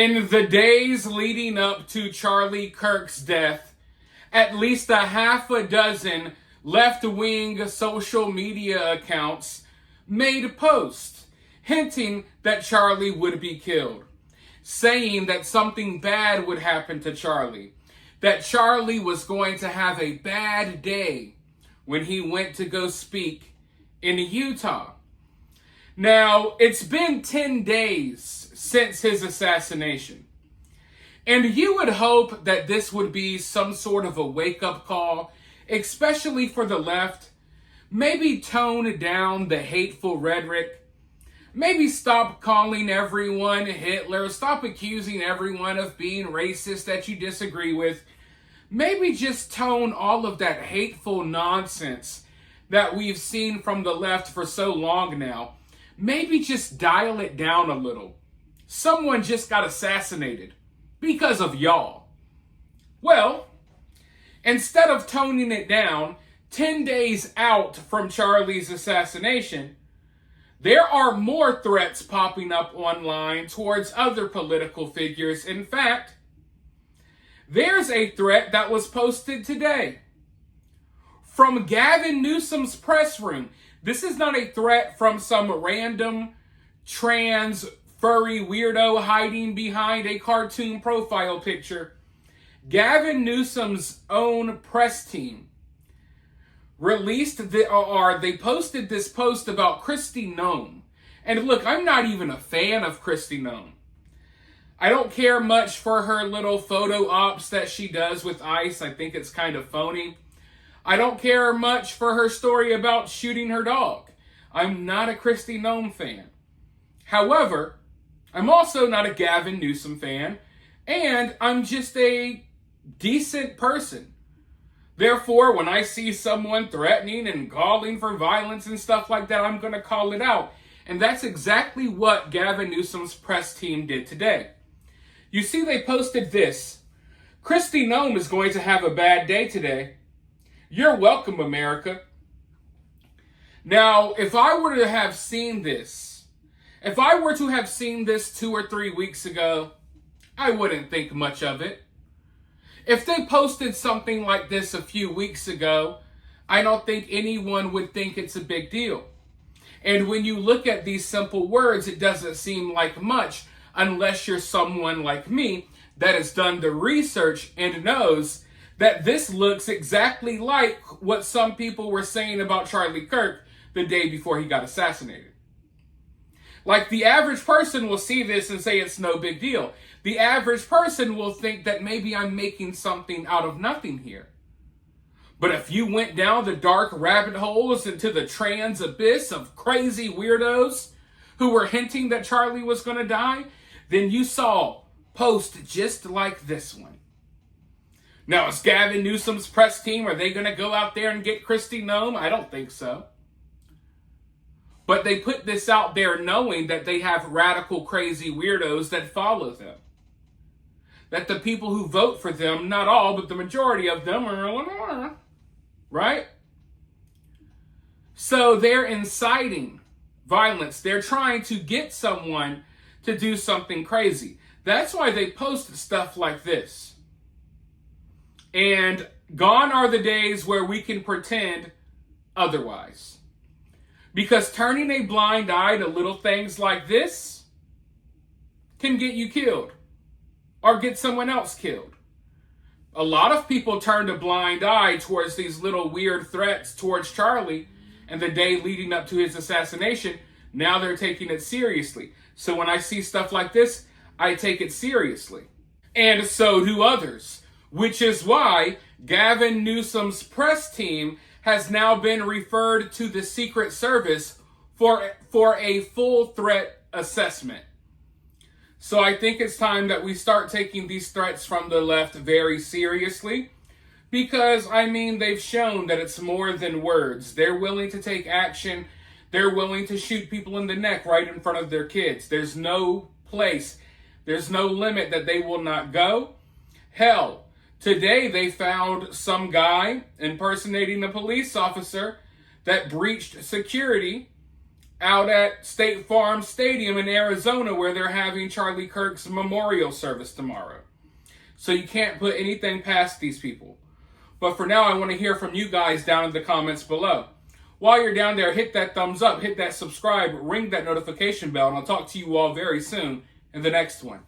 In the days leading up to Charlie Kirk's death, at least a half a dozen left-wing social media accounts made posts hinting that Charlie would be killed, saying that something bad would happen to Charlie, that Charlie was going to have a bad day when he went to go speak in Utah. Now, it's been 10 days since his assassination, and you would hope that this would be some sort of a wake-up call, especially for the left. Maybe tone down the hateful rhetoric. Maybe stop calling everyone Hitler. Stop accusing everyone of being racist that you disagree with. Maybe just tone all of that hateful nonsense that we've seen from the left for so long now. Maybe just dial it down a little. Someone just got assassinated because of y'all. Well, instead of toning it down, 10 days out from Charlie's assassination, there are more threats popping up online towards other political figures. In fact, there's a threat that was posted today from Gavin Newsom's press room. This is not a threat from some random trans furry weirdo hiding behind a cartoon profile picture. Gavin Newsom's own press team they posted this post about Kristi Noem. And look, I'm not even a fan of Kristi Noem. I don't care much for her little photo ops that she does with ICE. I think it's kind of phony. I don't care much for her story about shooting her dog. I'm not a Kristi Noem fan. However, I'm also not a Gavin Newsom fan, and I'm just a decent person. Therefore, when I see someone threatening and calling for violence and stuff like that, I'm going to call it out. And that's exactly what Gavin Newsom's press team did today. You see, they posted this. Kristi Noem is going to have a bad day today. You're welcome, America. Now, if I were to have seen this 2 or 3 weeks ago, I wouldn't think much of it. If they posted something like this a few weeks ago, I don't think anyone would think it's a big deal. And when you look at these simple words, it doesn't seem like much unless you're someone like me that has done the research and knows that this looks exactly like what some people were saying about Charlie Kirk the day before he got assassinated. Like, the average person will see this and say it's no big deal. The average person will think that maybe I'm making something out of nothing here. But if you went down the dark rabbit holes into the trans abyss of crazy weirdos who were hinting that Charlie was going to die, then you saw posts just like this one. Now, is Gavin Newsom's press team, are they going to go out there and get Kristi Noem? I don't think so. But they put this out there knowing that they have radical, crazy weirdos that follow them. That the people who vote for them, not all, but the majority of them are, right? So they're inciting violence. They're trying to get someone to do something crazy. That's why they post stuff like this. And gone are the days where we can pretend otherwise. Because turning a blind eye to little things like this can get you killed or get someone else killed. A lot of people turned a blind eye towards these little weird threats towards Charlie and the day leading up to his assassination. Now they're taking it seriously. So when I see stuff like this, I take it seriously. And so do others, which is why Gavin Newsom's press team has now been referred to the Secret Service for a full threat assessment. So I think it's time that we start taking these threats from the left very seriously, because, they've shown that it's more than words. They're willing to take action. They're willing to shoot people in the neck right in front of their kids. There's no place, there's no limit that they will not go. Hell, today they found some guy impersonating a police officer that breached security out at State Farm Stadium in Arizona where they're having Charlie Kirk's memorial service tomorrow. So you can't put anything past these people. But for now, I want to hear from you guys down in the comments below. While you're down there, hit that thumbs up, hit that subscribe, ring that notification bell, and I'll talk to you all very soon in the next one.